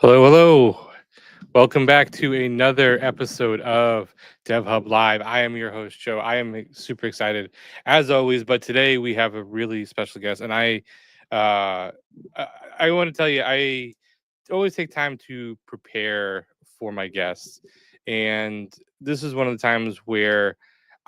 Hello, hello. Welcome back to another episode of DevHub Live. I am your host, Joe. I am super excited as always, but today we have a really special guest, and uh, I want to tell you, I always take time to prepare for my guests, and this is one of the times where,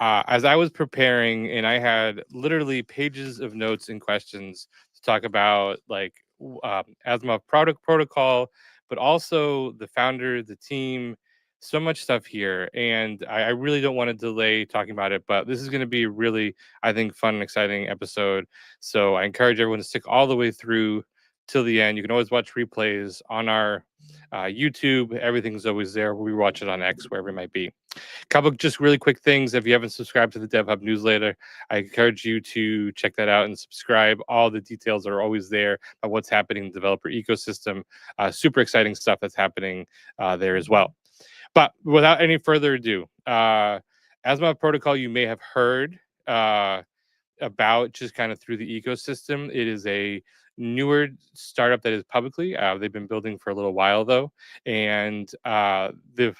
as I was preparing, and I had literally pages of notes and questions to talk about, like ASIMOV product protocol, but also the founder, the team, so much stuff here. And I really don't want to delay talking about it, but this is going to be a really, I think, fun and exciting episode. So I encourage everyone to stick all the way through till the end. You can always watch replays on our YouTube. Everything's always there. We watch it on X, wherever it might be. Couple just really quick things. If you haven't subscribed to the DevHub newsletter, I encourage you to check that out and subscribe. All the details are always there about what's happening in the developer ecosystem. Super exciting stuff that's happening there as well. But without any further ado, ASIMOV Protocol, you may have heard about just kind of through the ecosystem. It is a newer startup that is publicly. They've been building for a little while though, and the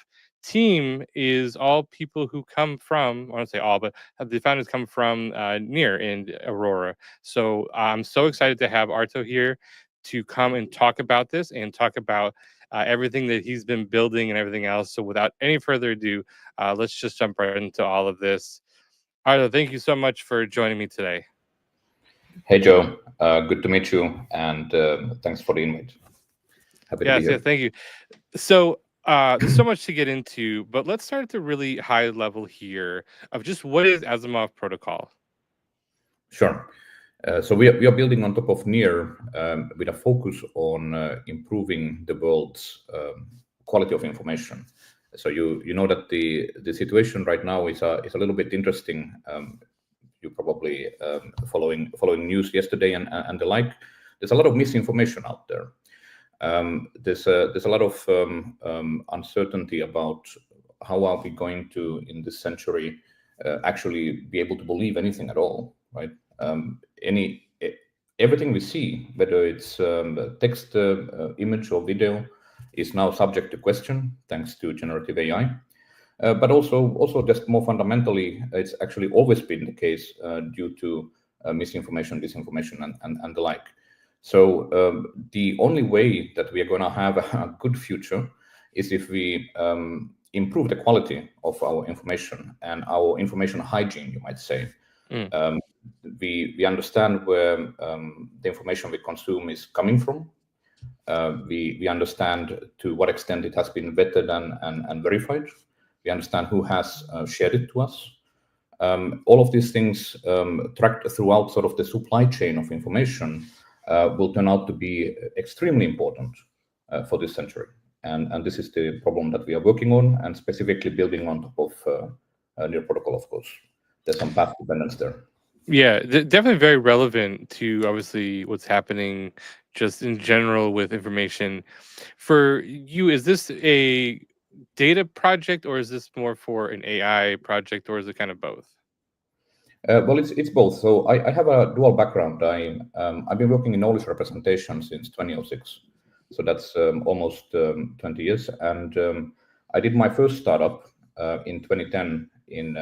team is all people who come from, I don't say all, but the founders come from near in Aurora. So I'm so excited to have Arto here to come and talk about this and talk about everything that he's been building and everything else. So without any further ado, let's just jump right into all of this. Arto, thank you so much for joining me today. Hey, Joe. Good to meet you, and thanks for the invite. Happy to be here. Yes, thank you. So there's so much to get into, but let's start at the really high level here of just what is ASIMOV Protocol? Sure. So we are building on top of NEAR with a focus on improving the world's quality of information. So you know that the situation right now is a little bit interesting. You probably following news yesterday and the like. There's a lot of misinformation out there. There's a lot of uncertainty about how are we going to in this century actually be able to believe anything at all, right? Everything we see, whether it's text, image, or video, is now subject to question thanks to generative AI. But also just more fundamentally, it's actually always been the case due to misinformation, disinformation, and the like. So the only way that we are going to have a good future is if we improve the quality of our information and our information hygiene, you might say. We understand where the information we consume is coming from. We understand to what extent it has been vetted and verified. We understand who has shared it to us. All of these things tracked throughout sort of the supply chain of information will turn out to be extremely important for this century. And this is the problem that we are working on, and specifically building on top of NEAR protocol, of course. There's some path dependence there. Yeah, definitely very relevant to obviously what's happening just in general with information. For you, is this a data project or is this more for an AI project, or is it kind of both? Well, it's both. So I have a dual background. I've been working in knowledge representation since 2006. So that's almost 20 years. And I did my first startup in 2010 in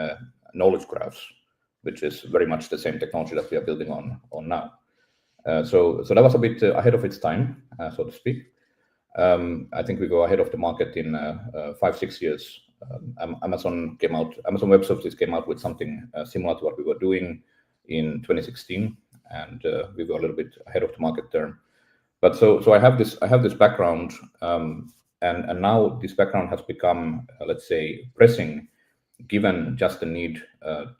knowledge graphs, which is very much the same technology that we are building on now. So that was a bit ahead of its time, so to speak. I think we go ahead of the market in 5-6 years. Amazon Web Services came out with something similar to what we were doing in 2016, and we were a little bit ahead of the market there. But so I have this background, and now this background has become, let's say, pressing, given just the need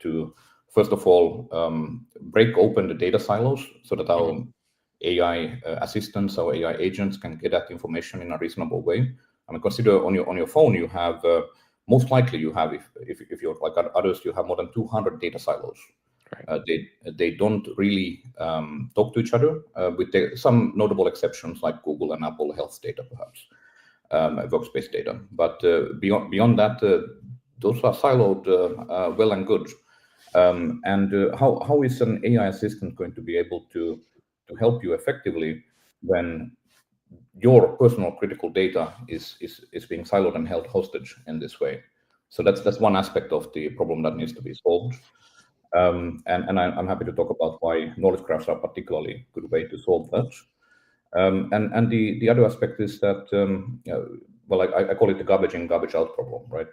to first of all break open the data silos so that our AI assistants, our AI agents can get that information in a reasonable way. I mean, consider on your phone you have most likely you have, if you're like others, you have more than 200 data silos. Right. They don't really talk to each other, with some notable exceptions like Google and Apple Health data, perhaps, workspace data. But beyond that, those are siloed well and good. And how is an AI assistant going to be able to help you effectively when your personal critical data is being siloed and held hostage in this way. So that's one aspect of the problem that needs to be solved. And I'm happy to talk about why knowledge graphs are a particularly good way to solve that. And the other aspect is that, well, I call it the garbage in, garbage out problem, right?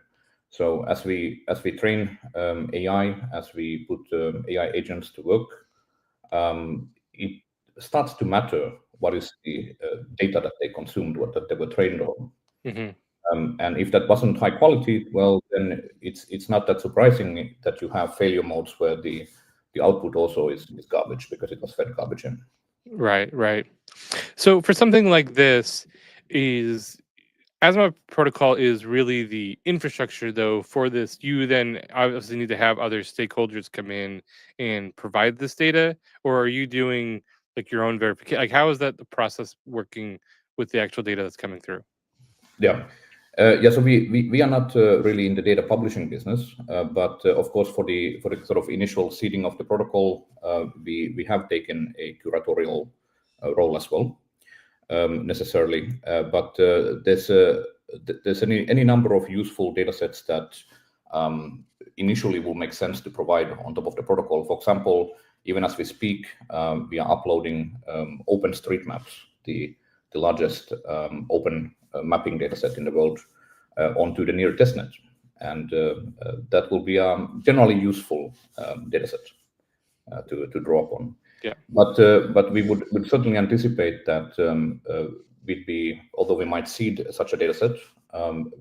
So as we train AI, as we put AI agents to work, it starts to matter what is the data that they consumed, what that they were trained on. Mm-hmm. And if that wasn't high quality, well, then it's not that surprising that you have failure modes where the output also is garbage because it was fed garbage in. Right, right. So for something like this, is ASIMOV Protocol is really the infrastructure, though. For this, you then obviously need to have other stakeholders come in and provide this data, or are you doing like your own verification? Like, how is that the process working with the actual data that's coming through? Yeah. Yeah, so we are not really in the data publishing business, but of course, for the sort of initial seeding of the protocol, we have taken a curatorial role as well, necessarily. But there's any number of useful data sets that initially will make sense to provide on top of the protocol. For example, even as we speak, we are uploading OpenStreetMaps, the largest open mapping dataset in the world, onto the near testnet, and that will be a generally useful dataset to draw upon. Yeah. But we would certainly anticipate that we'd be, although we might seed such a dataset,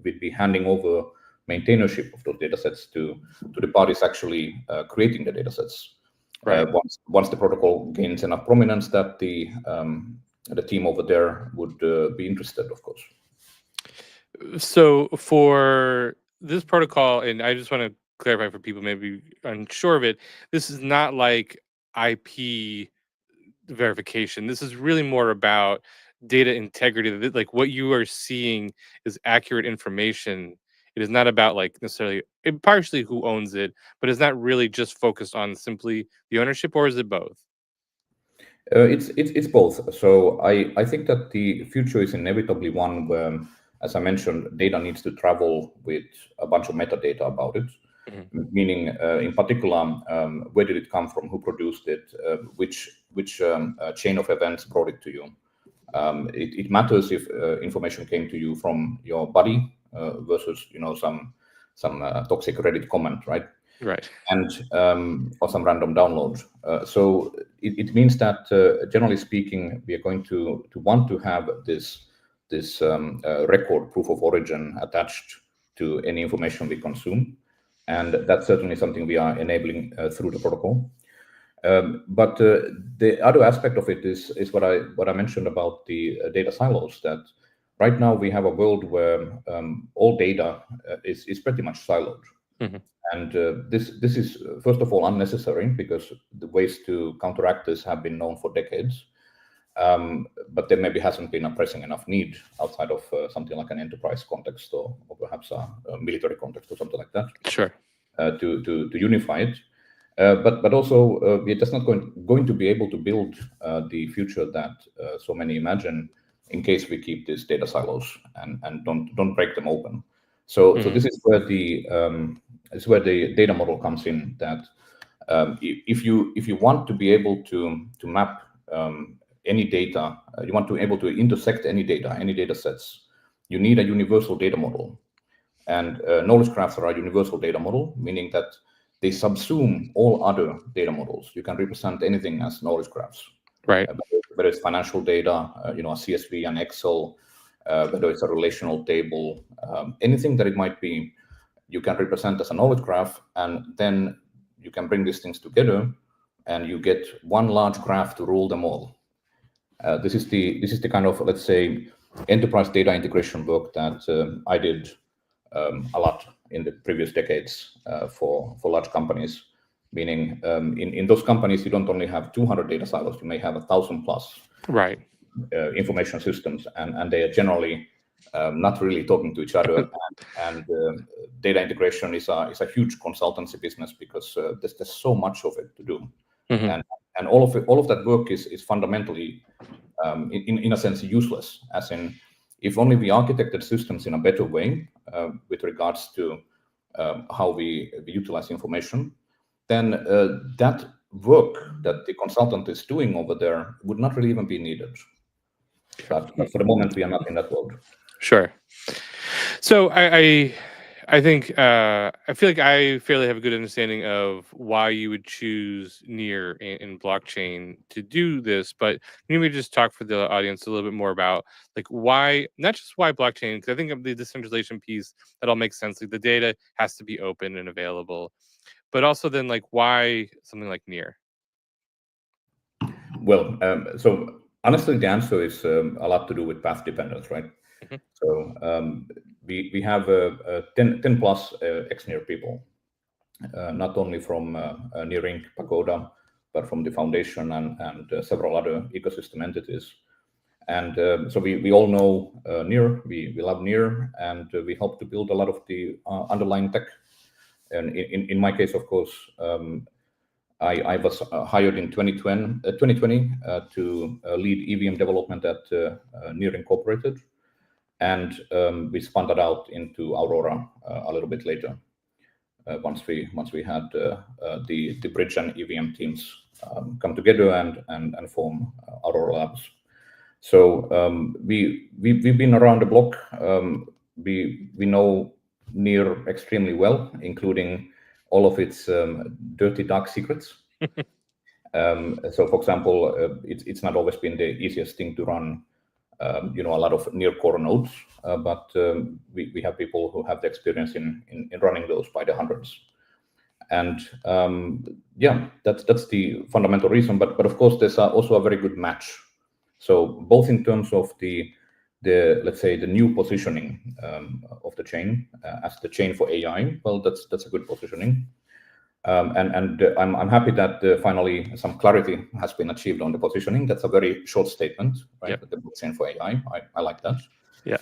we'd be handing over maintainership of those datasets to the parties actually creating the datasets. Right. Once the protocol gains enough prominence that the team over there would be interested, of course. So for this protocol, and I just want to clarify for people maybe unsure of it, this is not like IP verification. This is really more about data integrity. Like, what you are seeing is accurate information. It is not about like necessarily partially who owns it, but it's not really just focused on simply the ownership, or is it both? It's both. So I think that the future is inevitably one where, as I mentioned, data needs to travel with a bunch of metadata about it. Mm-hmm. Meaning, in particular, where did it come from, who produced it, which chain of events brought it to you. It matters if information came to you from your buddy versus some toxic Reddit comment, right? Right. And or some random download. So it means that generally speaking, we are going to want to have this record proof of origin attached to any information we consume, and that's certainly something we are enabling through the protocol. But the other aspect of it is what I mentioned about the data silos. That right now we have a world where all data is pretty much siloed. Mm-hmm. And this is, first of all, unnecessary because the ways to counteract this have been known for decades. But there maybe hasn't been a pressing enough need outside of something like an enterprise context or perhaps a military context or something like that. Sure. To unify it. But also, we're just not going to be able to build the future that so many imagine in case we keep these data silos and don't break them open. So this is where the data model comes in. That if you want to be able to map any data, you want to be able to intersect any data sets, you need a universal data model. And knowledge graphs are a universal data model, meaning that they subsume all other data models. You can represent anything as knowledge graphs, right? Whether it's financial data, a CSV, an Excel, whether it's a relational table, anything that it might be, you can represent as a knowledge graph, and then you can bring these things together, and you get one large graph to rule them all. This is the kind of, let's say, enterprise data integration work that I did a lot in the previous decades for large companies. Meaning, in those companies, you don't only have 200 data silos; you may have 1,000 plus. Right. Information systems, and they are generally not really talking to each other. and data integration is a huge consultancy business because there's so much of it to do, Mm-hmm. and all of that work is fundamentally in a sense useless, as in if only we architected systems in a better way with regards to how we utilize information, then that work that the consultant is doing over there would not really even be needed. But for the moment, we are not in that world. Sure. So I think I feel like I fairly have a good understanding of why you would choose near in blockchain to do this, but maybe just talk for the audience a little bit more about like why, not just why blockchain, because I think of the decentralization piece that all makes sense. Like the data has to be open and available, but also then like why something like near. Well, so honestly, the answer is a lot to do with path dependence, right? Mm-hmm. So we have 10 plus ex-near people, not only from Near Pagoda, but from the foundation and several other ecosystem entities. And so we all know Near, we love Near, and we help to build a lot of the underlying tech. And in my case, of course, I was hired in 2020 to lead EVM development at Near Incorporated, and we spun that out into Aurora a little bit later. Once we had the bridge and EVM teams come together and form Aurora Labs. So we've been around the block. We know Near extremely well, including all of its dirty dark secrets. So, for example, it's not always been the easiest thing to run, a lot of near core nodes, but we have people who have the experience in running those by the hundreds. And yeah, that's the fundamental reason. But of course, there's also a very good match. So both in terms of the let's say the new positioning of the chain as the chain for AI, well, that's a good positioning. And I'm happy that finally some clarity has been achieved on the positioning. That's a very short statement, right? Yep. The blockchain for AI. I like that. Yeah.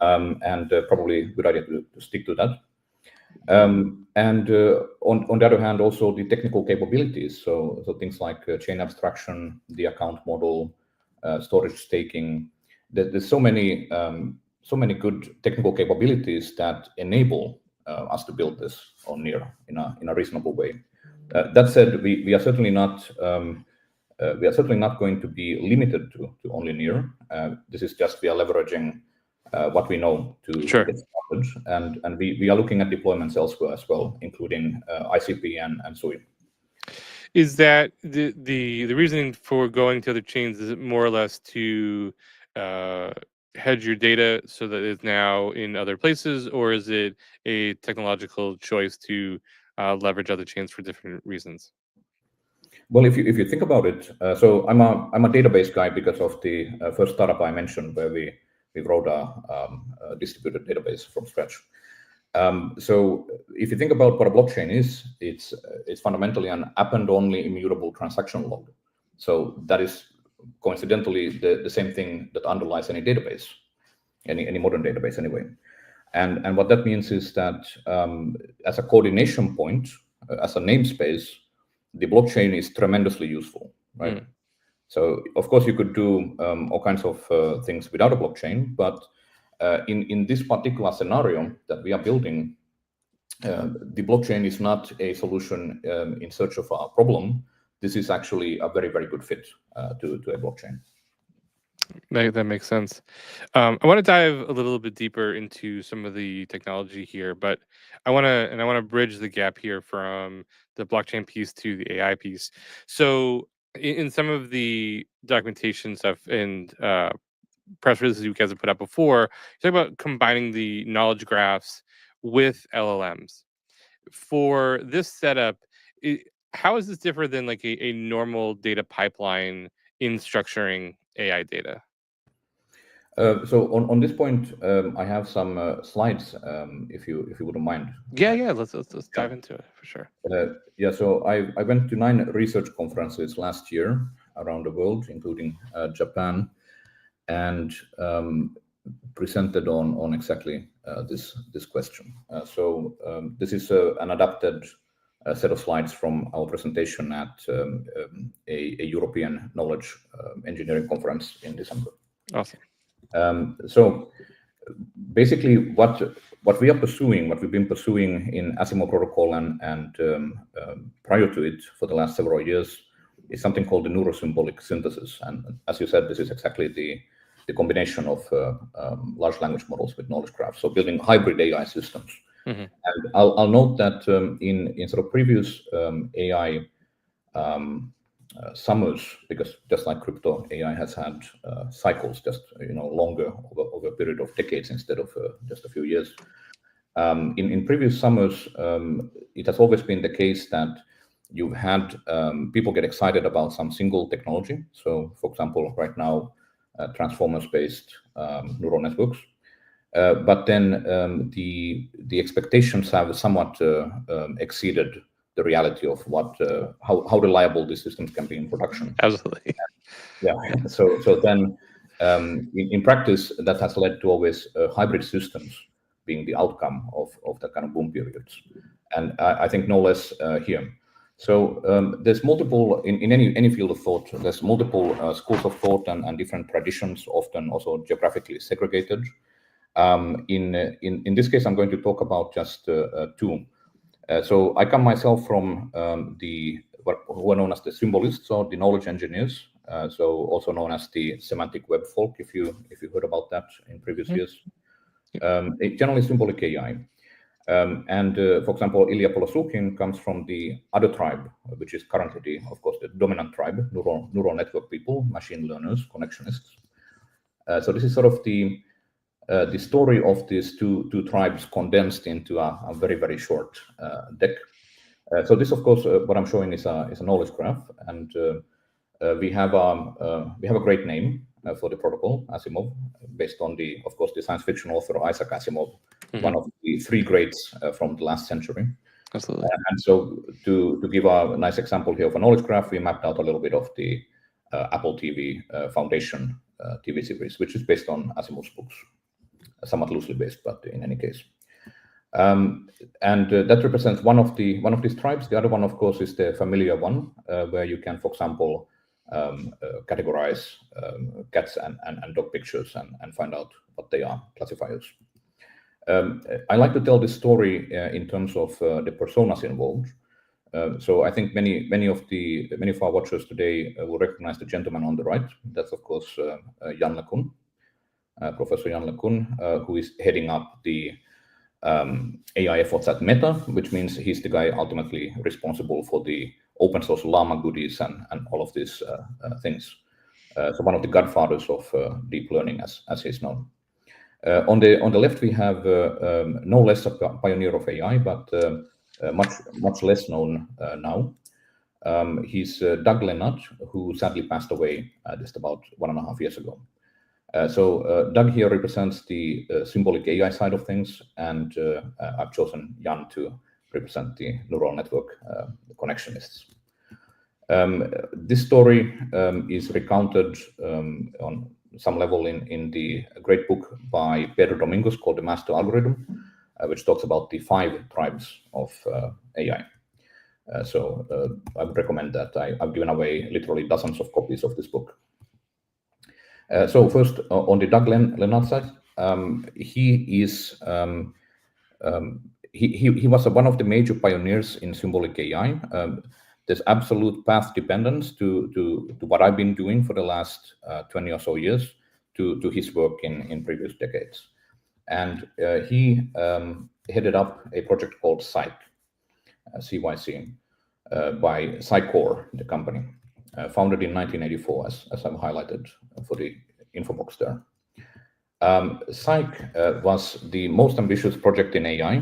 And probably a good idea to stick to that. And on the other hand, also the technical capabilities. So things like chain abstraction, the account model, storage staking. There's so many good technical capabilities that enable us to build this on Near in a reasonable way. That said, we are certainly not going to be limited to only Near. This is just we are leveraging what we know to Sure. get started, and we are looking at deployments elsewhere as well, including ICP and SUI. Is that the reasoning for going to other chains? Is it more or less to hedge your data so that it's now in other places, or is it a technological choice to leverage other chains for different reasons? Well, if you think about it, so I'm a database guy because of the first startup I mentioned, where we wrote a distributed database from scratch. So if you think about what a blockchain is, it's fundamentally an append-only immutable transaction log. So that is coincidentally the same thing that underlies any database, any modern database anyway. And what that means is that as a coordination point, as a namespace, the blockchain is tremendously useful, right? So of course you could do all kinds of things without a blockchain, but in this particular scenario that we are building, the blockchain is not a solution in search of a problem. This is actually a very, very good fit to a blockchain. That makes sense. I want to dive a little bit deeper into some of the technology here, but I want to bridge the gap here from the blockchain piece to the AI piece. So, in some of the documentation stuff and press releases you guys have put out before, you talk about combining the knowledge graphs with LLMs. For this setup, how is this different than like a normal data pipeline in structuring AI data? So on this point, I have some slides, if you wouldn't mind. Yeah. Let's dive into it for sure. Yeah. So I went to 9 research conferences last year around the world, including Japan, and presented on exactly this question. So this is an adapted set of slides from our presentation at a European knowledge engineering conference in December. Awesome. So basically, what we are pursuing, what we've been pursuing in ASIMOV Protocol and prior to it for the last several years is something called the neurosymbolic synthesis. And as you said, this is exactly the combination of large language models with knowledge graphs. So building hybrid AI systems. Mm-hmm. And I'll note that in sort of previous AI summers, because just like crypto, AI has had cycles, just longer over a period of decades instead of just a few years. In previous summers, it has always been the case that you've had people get excited about some single technology. So, for example, right now, transformers-based neural networks. But then the expectations have somewhat exceeded the reality of how reliable these systems can be in production. Absolutely. Yeah. So then in practice, that has led to always hybrid systems being the outcome of that kind of boom periods, and I think no less here. So there's multiple in any field of thought. There's multiple schools of thought and different traditions, often also geographically segregated. In this case, I'm going to talk about just two. So I come myself from who are known as the symbolists or the knowledge engineers. So also known as the semantic web folk, if you heard about that in previous years. Generally symbolic AI. And for example, Ilya Polosukhin comes from the other tribe, which is currently, of course, the dominant tribe, neural network people, machine learners, connectionists. So this is sort of the story of these two tribes condensed into a very, very short deck. So this, of course, what I'm showing is a knowledge graph, and we have a great name for the protocol, ASIMOV, based on of course, the science fiction author Isaac Asimov, one of the three greats from the last century. Absolutely. And so to give a nice example here of a knowledge graph, we mapped out a little bit of the Apple TV Foundation TV series, which is based on Asimov's books, somewhat loosely based, but in any case. And that represents one of these tribes. The other one, of course, is the familiar one, where you can, for example, categorize cats and dog pictures and find out what they are, classifiers. I like to tell this story in terms of the personas involved. So I think many of our watchers today will recognize the gentleman on the right. That's, of course, Jan LeCun, Professor Jan LeCun, who is heading up the AI efforts at Meta, which means he's the guy ultimately responsible for the open source Llama goodies and all of these things. So one of the godfathers of deep learning, as he's known. On the left, we have no less a pioneer of AI, but much less known now. He's Doug Lennart, who sadly passed away just about 1.5 years ago. So Doug here represents the symbolic AI side of things, and I've chosen Jan to represent the neural network connectionists. This story is recounted on some level in the great book by Pedro Domingos called The Master Algorithm, which talks about the 5 tribes of AI. So I would recommend that. I've given away literally dozens of copies of this book. So first, on the Doug Lennart side, he was one of the major pioneers in symbolic AI. There's absolute path dependence to what I've been doing for the last 20 or so years to his work in previous decades. And he headed up a project called CYC, CYC, by Cycore, the company, founded in 1984, as I've highlighted for the info box there. CYC was the most ambitious project in AI,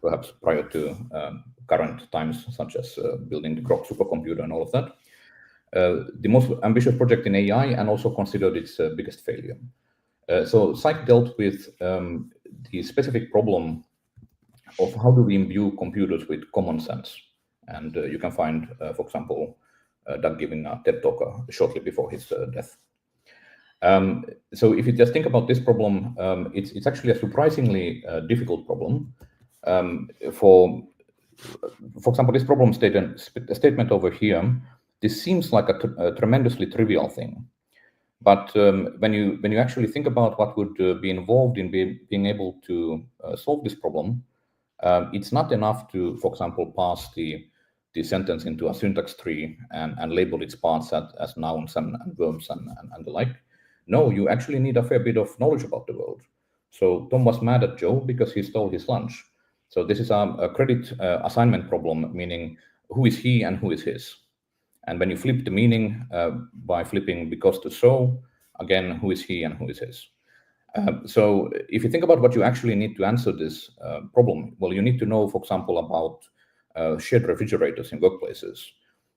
perhaps prior to current times, such as building the Grok supercomputer and all of that. The most ambitious project in AI, and also considered its biggest failure. So CYC dealt with the specific problem of how do we imbue computers with common sense. And you can find, for example, Doug giving a TED talk shortly before his death. So if you just think about this problem, it's actually a surprisingly difficult problem for for example, this problem statement over here, this seems like a tremendously trivial thing. But when you actually think about what would be involved in being able to solve this problem, it's not enough to, for example, pass the sentence into a syntax tree and label its parts as nouns and verbs and the like. No, you actually need a fair bit of knowledge about the world. So Tom was mad at Joe because he stole his lunch. So this is a credit assignment problem, meaning who is he and who is his. And when you flip the meaning by flipping because to so, again, who is he and who is his. So if you think about what you actually need to answer this problem, well, you need to know, for example, about shared refrigerators in workplaces.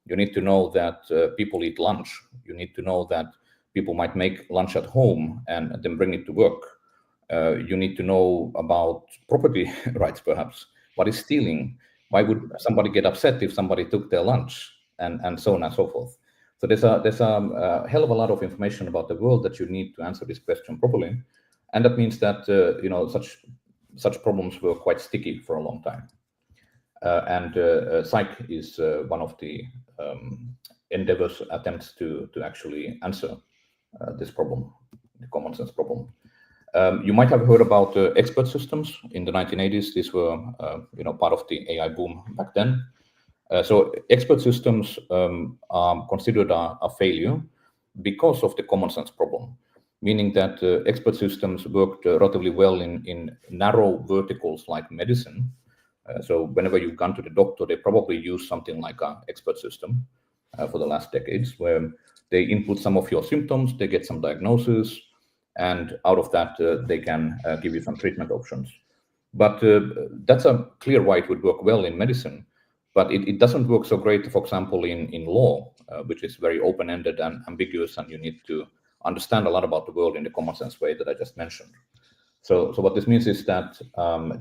You need to know that people eat lunch. You need to know that people might make lunch at home and then bring it to work. You need to know about property rights, perhaps. What is stealing? Why would somebody get upset if somebody took their lunch? And so on and so forth. So there's a hell of a lot of information about the world that you need to answer this question properly, and that means that such problems were quite sticky for a long time. And Psych is one of the endeavors, attempts to actually answer this problem, the common sense problem. You might have heard about expert systems in the 1980s. These were part of the AI boom back then. So expert systems are considered a failure because of the common sense problem, meaning that expert systems worked relatively well in narrow verticals like medicine. So whenever you've gone to the doctor, they probably use something like an expert system for the last decades, where they input some of your symptoms, they get some diagnosis, and out of that, they can give you some treatment options. But that's a clear why it would work well in medicine. But it doesn't work so great, for example, in law, which is very open-ended and ambiguous, and you need to understand a lot about the world in the common sense way that I just mentioned. So what this means is that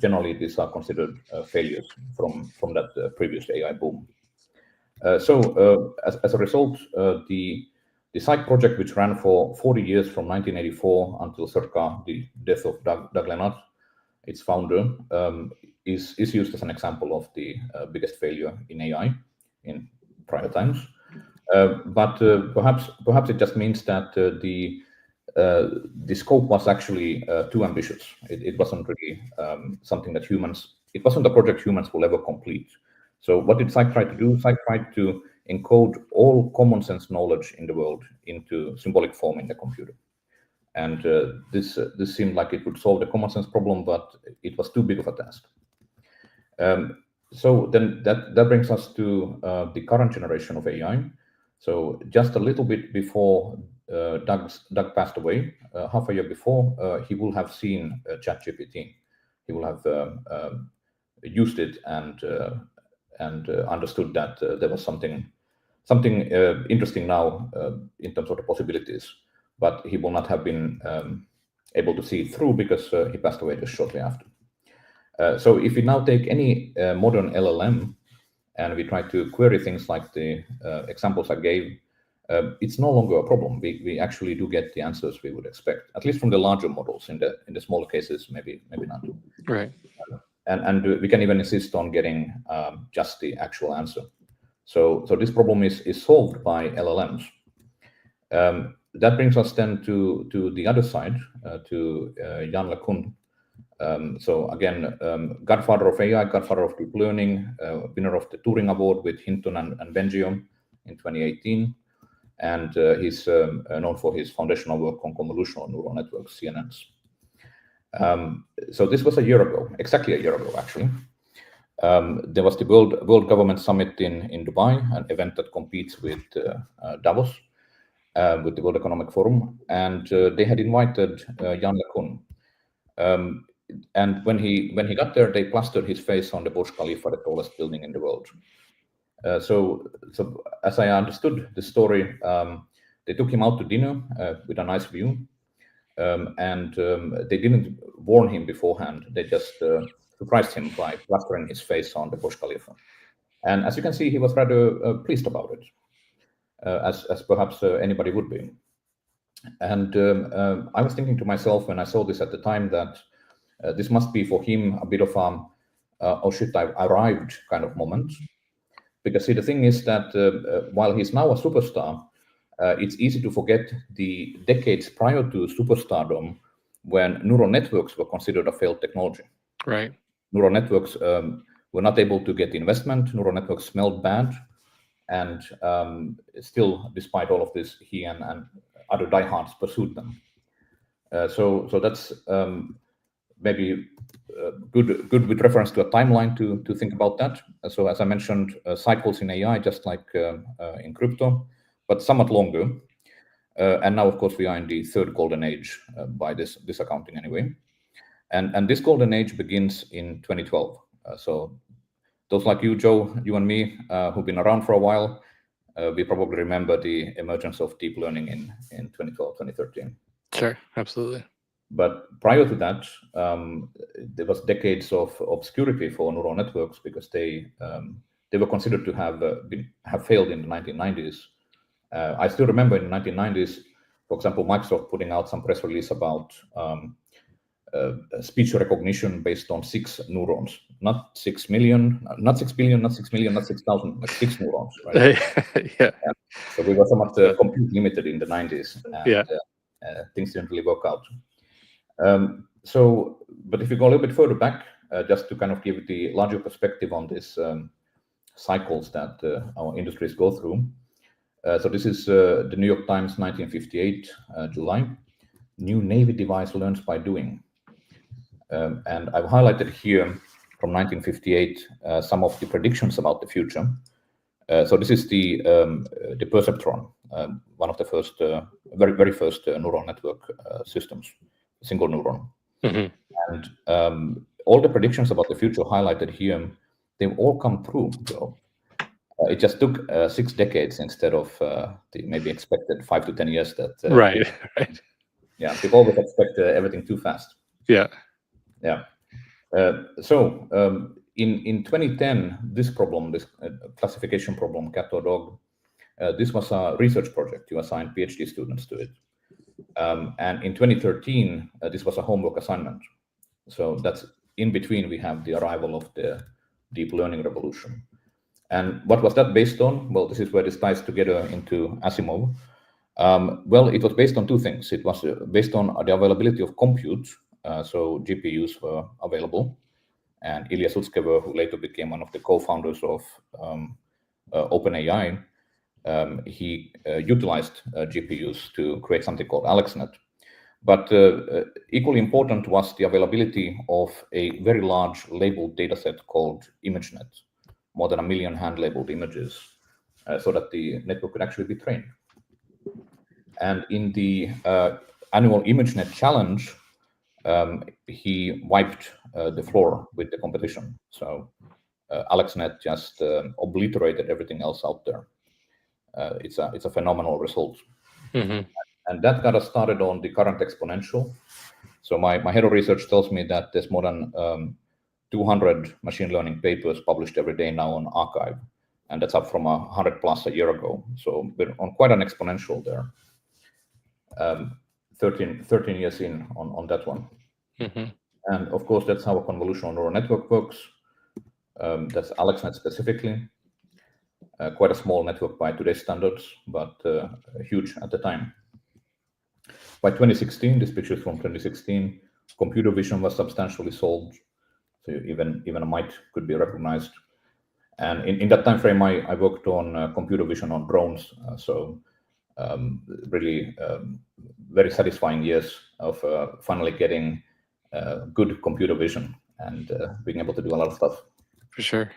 generally these are considered failures from that previous AI boom. So as a result, the Psych project, which ran for 40 years from 1984 until circa the death of Doug Lennart, its founder, is used as an example of the biggest failure in AI in prior times. But perhaps it just means that the scope was actually too ambitious. It wasn't really something that it wasn't a project humans will ever complete. So what did Psych try to do? Psych tried to encode all common sense knowledge in the world into symbolic form in the computer. And this seemed like it would solve the common sense problem, but it was too big of a task. So then that brings us to the current generation of AI. So just a little bit before Doug passed away, half a year before, he will have seen ChatGPT. He will have used it and understood that there was something interesting now in terms of the possibilities. But he will not have been able to see it through because he passed away just shortly after. So if we now take any modern LLM and we try to query things like the examples I gave, it's no longer a problem. We actually do get the answers we would expect, at least from the larger models. In the smaller cases, maybe not. Right. And we can even insist on getting just the actual answer. So this problem is solved by LLMs. That brings us then to the other side, to Jan LeCun. So again, godfather of AI, godfather of deep learning, winner of the Turing Award with Hinton and Bengio in 2018. And he's known for his foundational work on convolutional neural networks, CNNs. So this was a year ago, exactly a year ago, actually. There was the World Government Summit in Dubai, an event that competes with Davos, with the World Economic Forum, and they had invited Jan LeCun. And when he got there, they plastered his face on the Burj Khalifa, the tallest building in the world. So as I understood the story, they took him out to dinner with a nice view, and they didn't warn him beforehand. They just surprised him by plastering his face on the Burj Khalifa. And as you can see, he was rather pleased about it, as perhaps anybody would be. And I was thinking to myself when I saw this at the time that this must be for him a bit of oh shit, I've arrived kind of moment. Because see, the thing is that while he's now a superstar, it's easy to forget the decades prior to superstardom when neural networks were considered a failed technology. Right. Neural networks were not able to get investment. Neural networks smelled bad. And still, despite all of this, he and other diehards pursued them. So that's maybe good with reference to a timeline to think about that. So as I mentioned, cycles in AI, just like in crypto, but somewhat longer. And now, of course, we are in the third golden age by this accounting anyway. And this golden age begins in 2012. So those like you, Joe, you and me, who've been around for a while, we probably remember the emergence of deep learning in 2012, 2013. Sure, absolutely. But prior to that, there was decades of obscurity for neural networks because they were considered to have failed in the 1990s. I still remember in the 1990s, for example, Microsoft putting out some press release about speech recognition based on 6 neurons, not 6 million, not 6 billion, not 6 million, not 6,000, like 6 neurons, right? Yeah. So we were somewhat completely limited in the 90s, and things didn't really work out. But if you go a little bit further back, just to kind of give the larger perspective on these cycles that our industries go through. So this is the New York Times, 1958, July. New Navy device learns by doing. And I've highlighted here from 1958 some of the predictions about the future. So this is the perceptron, one of the first, very first neural network systems, single neuron. Mm-hmm. And all the predictions about the future highlighted here, they've all come true. So it just took 6 decades instead of the maybe expected 5 to 10 years that. Right. Yeah, people always expect everything too fast. Yeah. So in 2010, this problem, this classification problem, cat or dog, this was a research project. You assigned PhD students to it. And in 2013, this was a homework assignment. So that's in between, we have the arrival of the deep learning revolution. And what was that based on? Well, this is where this ties together into ASIMOV. Well, it was based on 2 things. It was based on the availability of compute. So GPUs were available. And Ilya Sutskever, who later became one of the co-founders of OpenAI, he utilized GPUs to create something called AlexNet. But equally important was the availability of a very large labeled dataset called ImageNet, more than 1 million hand-labeled images, so that the network could actually be trained. And in the annual ImageNet challenge, he wiped the floor with the competition. So AlexNet just obliterated everything else out there. It's a phenomenal result. Mm-hmm. And that got us started on the current exponential. So my head of research tells me that there's more than 200 machine learning papers published every day now on arXiv, and that's up from 100 plus a year ago. So we're on quite an exponential there. 13 years in on that one. Mm-hmm. And of course, that's how a convolutional neural network works. That's AlexNet specifically. Quite a small network by today's standards, but huge at the time. By 2016, this picture is from 2016, computer vision was substantially solved. So even a mite could be recognized. And in that time frame, I worked on computer vision on drones. So really very satisfying years of finally getting good computer vision and being able to do a lot of stuff. For sure.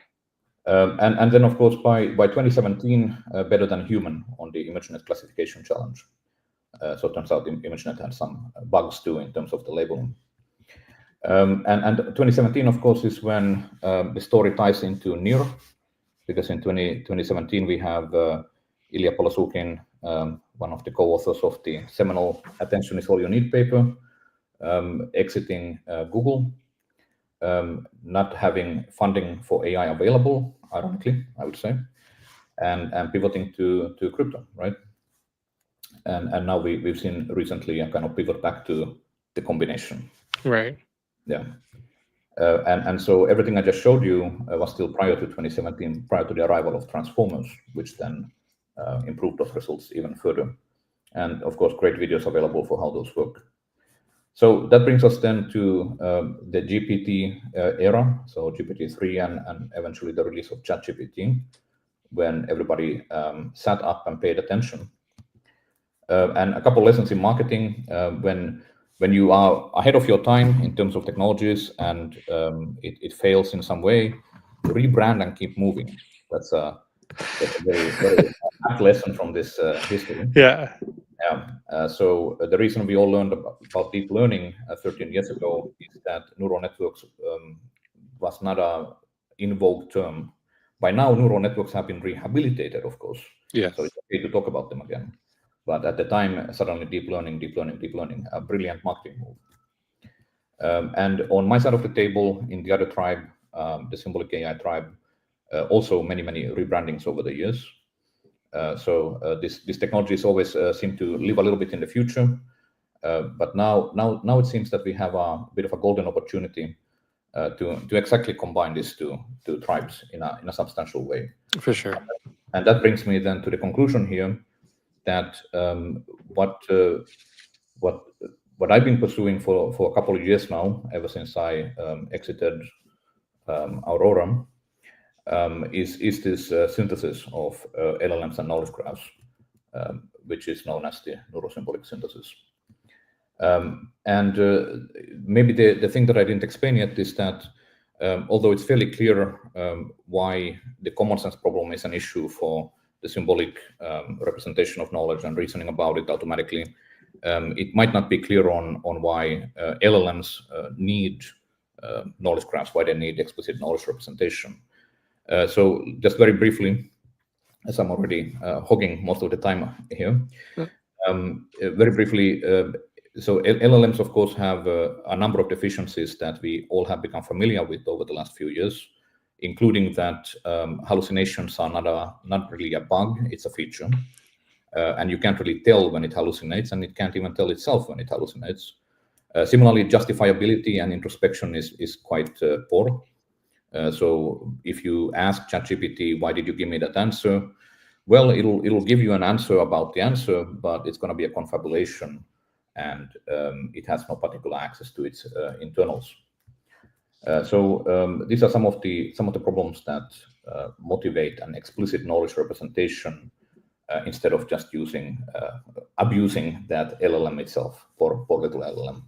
And then, of course, by 2017, better than human on the ImageNet classification challenge. So it turns out ImageNet had some bugs too in terms of the labeling. And 2017, of course, is when the story ties into NIR, because in 2017 we have Ilya Polosukhin, one of the co-authors of the seminal "Attention is all you need" paper, exiting Google, not having funding for AI available, ironically, I would say, and pivoting to crypto, right? And now we've seen recently a kind of pivot back to the combination. Right. Yeah. And so everything I just showed you was still prior to 2017, prior to the arrival of transformers, which then improved those results even further. And of course, great videos available for how those work. So that brings us then to the GPT era, so GPT-3 and eventually the release of ChatGPT, when everybody sat up and paid attention. And a couple lessons in marketing, when you are ahead of your time in terms of technologies and it fails in some way, rebrand and keep moving. That's a very, very apt lesson from this history. Yeah. So the reason we all learned about deep learning 13 years ago is that neural networks was not a in vogue term. By now, neural networks have been rehabilitated, of course. Yes. So it's okay to talk about them again. But at the time, suddenly deep learning, a brilliant marketing move. And on my side of the table, in the other tribe, the symbolic AI tribe, also many rebrandings over the years. So this technologies always seem to live a little bit in the future, but now it seems that we have a bit of a golden opportunity to exactly combine these two tribes in a substantial way. For sure. And that brings me then to the conclusion here that what I've been pursuing for a couple of years now, ever since I exited Aurora, is this synthesis of LLMs and knowledge graphs, which is known as the neurosymbolic synthesis. And maybe the thing that I didn't explain yet is that although it's fairly clear why the common sense problem is an issue for the symbolic representation of knowledge and reasoning about it automatically, it might not be clear on why LLMs need knowledge graphs, why they need explicit knowledge representation. So just very briefly, as I'm already hogging most of the time here, very briefly, so LLMs, of course, have a number of deficiencies that we all have become familiar with over the last few years, including that hallucinations are not really a bug, it's a feature. And you can't really tell when it hallucinates, and it can't even tell itself when it hallucinates. Similarly, justifiability and introspection is quite poor. So if you ask ChatGPT, why did you give me that answer? Well, it'll give you an answer about the answer, but it's going to be a confabulation, and it has no particular access to its internals. So these are some of the problems that motivate an explicit knowledge representation instead of just abusing that LLM itself for little LLM.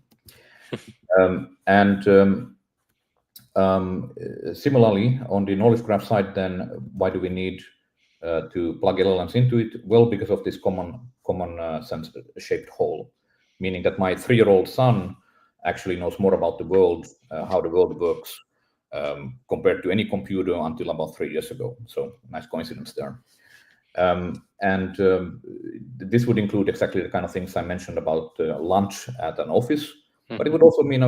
Similarly, on the knowledge graph side, then why do we need to plug LLMs into it? Well, because of this common sense shaped hole, meaning that my 3-year-old son actually knows more about the world, how the world works, compared to any computer until about 3 years ago. So nice coincidence there. This would include exactly the kind of things I mentioned about lunch at an office, but it would also mean,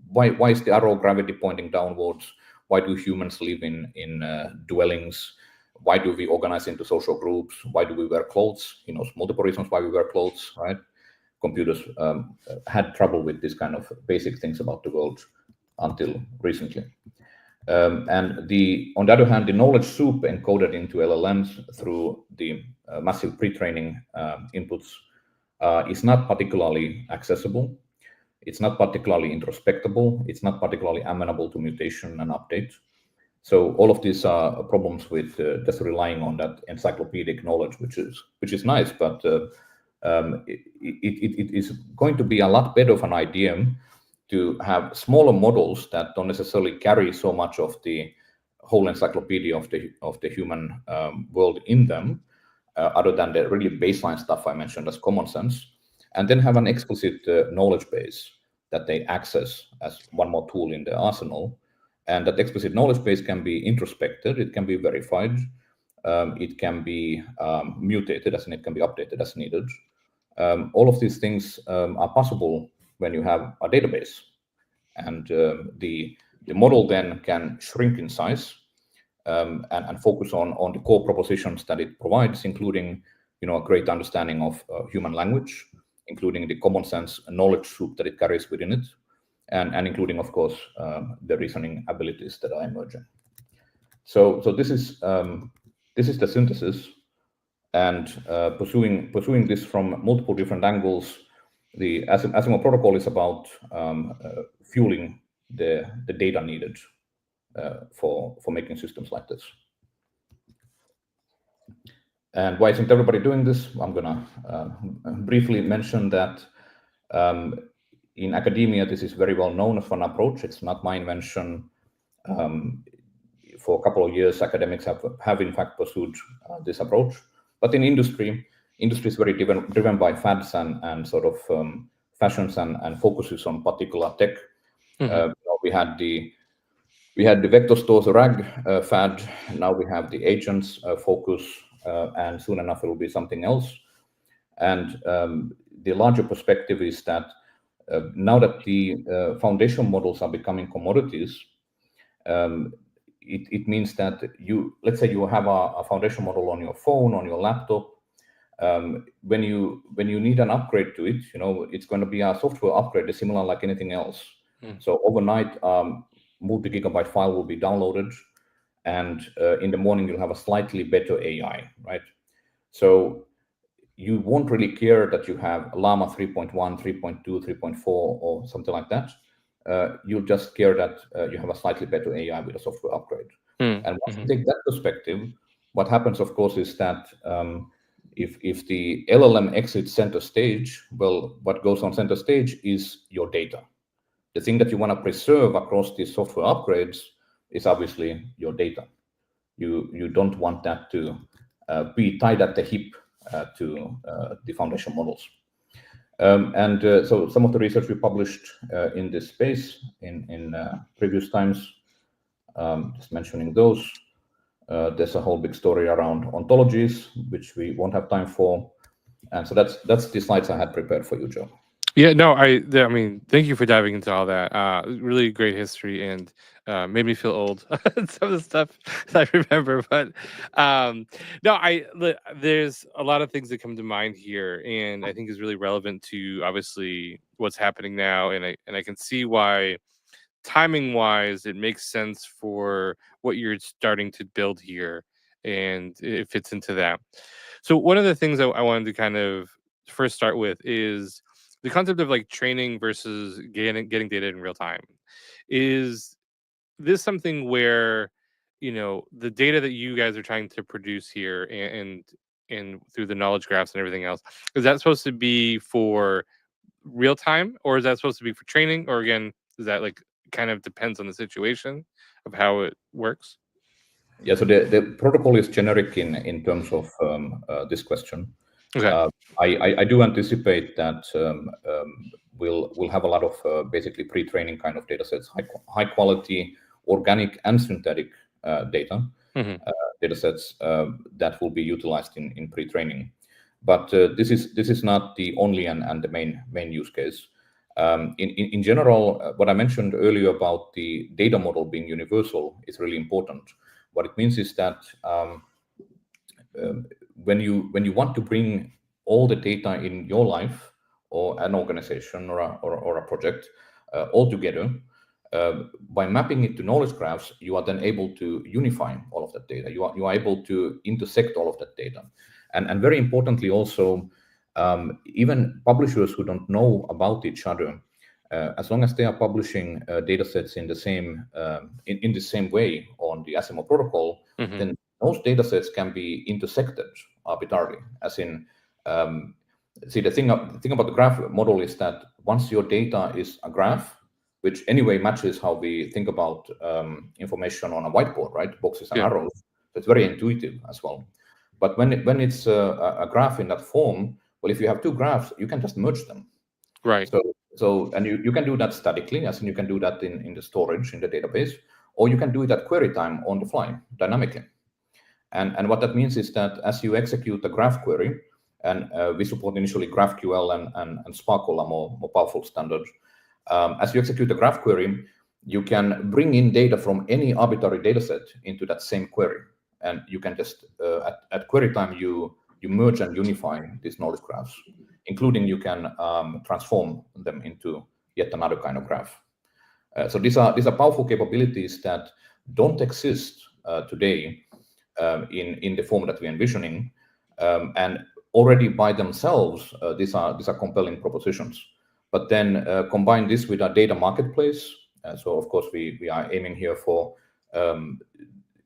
why is the arrow gravity pointing downwards? Why do humans live in dwellings? Why do we organize into social groups? Why do we wear clothes? He knows multiple reasons why we wear clothes, right? Computers had trouble with this kind of basic things about the world until recently. And on the other hand, the knowledge soup encoded into LLMs through the massive pre-training inputs is not particularly accessible. It's not particularly introspectable. It's not particularly amenable to mutation and update. So all of these are problems with just relying on that encyclopedic knowledge, which is nice, but it is going to be a lot better of an idea to have smaller models that don't necessarily carry so much of the whole encyclopedia of the human world in them, other than the really baseline stuff I mentioned as common sense, and then have an explicit knowledge base that they access as one more tool in their arsenal. And that explicit knowledge base can be introspected, it can be verified, it can be mutated, as in it can be updated as needed. All of these things are possible when you have a database, and the model then can shrink in size and focus on the core propositions that it provides, including a great understanding of human language, including the common sense knowledge soup that it carries within it, and including, of course, the reasoning abilities that are emerging. So this is the synthesis, and pursuing this from multiple different angles. The ASIMOV protocol is about fueling the data needed for making systems like this. And why isn't everybody doing this? I'm gonna briefly mention that in academia, this is very well known as an approach. It's not my invention. For a couple of years, academics have in fact pursued this approach. But in industry is very driven by fads and sort of fashions and focuses on particular tech. We had the vector stores RAG fad. Now we have the agents focus, and soon enough it will be something else. And the larger perspective is that now that the foundation models are becoming commodities, it means that let's say you have a foundation model on your phone, on your laptop. When you need an upgrade to it, it's going to be a software upgrade, similar like anything else. So overnight, multi-gigabyte file will be downloaded, and in the morning you'll have a slightly better AI, right? So you won't really care that you have Llama 3.1, 3.2, 3.4, or something like that. You'll just care that you have a slightly better AI with a software upgrade. And once you take that perspective, what happens, of course, is that if the LLM exits center stage, well, what goes on center stage is your data. The thing that you want to preserve across these software upgrades is obviously your data. You don't want that to be tied at the hip to the foundation models. So some of the research we published in this space in previous times, just mentioning those. There's a whole big story around ontologies, which we won't have time for. And so that's the slides I had prepared for you, Joe. Yeah, no, I mean, thank you for diving into all that. Really great history, and made me feel old. Some of the stuff I remember, but no, there's a lot of things that come to mind here, and I think is really relevant to obviously what's happening now, and I can see why, timing wise, it makes sense for what you're starting to build here, and it fits into that. So one of the things I wanted to kind of first start with is the concept of like training versus getting data in real time. Is this something where the data that you guys are trying to produce here, and through the knowledge graphs and everything else, is that supposed to be for real time, or is that supposed to be for training, or again, is that like kind of depends on the situation of how it works? Yeah, so the protocol is generic in terms of this question. Okay. I do anticipate that we'll have a lot of basically pre-training kind of data sets, high quality organic and synthetic data sets that will be utilized in pre-training. But this is not the only and the main use case. In general, what I mentioned earlier about the data model being universal is really important. What it means is that when you want to bring all the data in your life or an organization or a project all together, by mapping it to knowledge graphs, you are then able to unify all of that data. You are able to intersect all of that data. And very importantly also, even publishers who don't know about each other, as long as they are publishing data sets in the same way on the ASIMOV protocol, then those data sets can be intersected arbitrarily. As in, see, the thing about the graph model is that once your data is a graph, which anyway matches how we think about information on a whiteboard, right? Boxes and arrows. So it's very intuitive as well. But when it's a graph in that form, well, if you have two graphs, you can just merge them. Right. So and you can do that statically, as in you can do that in the storage in the database, or you can do it at query time on the fly, dynamically. And what that means is that as you execute a graph query, and we support initially GraphQL and SPARQL, a more powerful standard. As you execute a graph query, you can bring in data from any arbitrary data set into that same query. And you can just, at query time, you merge and unify these knowledge graphs, including you can transform them into yet another kind of graph. So these are powerful capabilities that don't exist today in the form that we're envisioning, and already by themselves, these are compelling propositions. But then combine this with our data marketplace. So of course we are aiming here for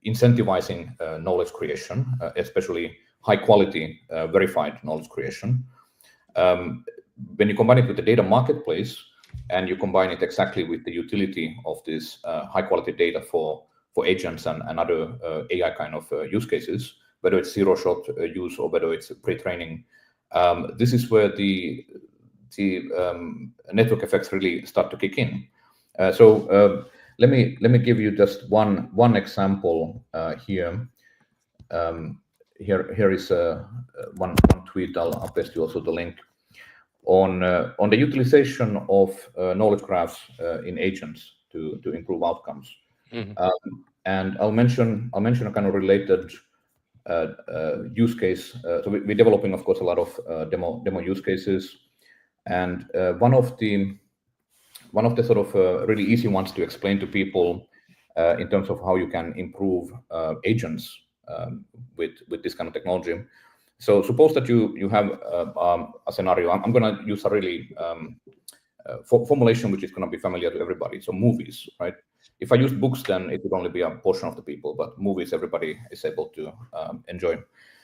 incentivizing knowledge creation, especially high quality verified knowledge creation. When you combine it with the data marketplace, and you combine it exactly with the utility of this high quality data for agents and other AI kind of use cases, whether it's zero shot use or whether it's pre-training, this is where the network effects really start to kick in. Let me give you just one example here. Here is one tweet. I'll paste you also the link on the utilization of knowledge graphs in agents to improve outcomes. And I'll mention a kind of related use case. So we're developing, of course, a lot of demo use cases, and one of the sort of really easy ones to explain to people in terms of how you can improve agents with this kind of technology. So suppose that you have a scenario. I'm going to use a really formulation which is going to be familiar to everybody. So movies, right? If I use books, then it would only be a portion of the people, but movies, everybody is able to enjoy.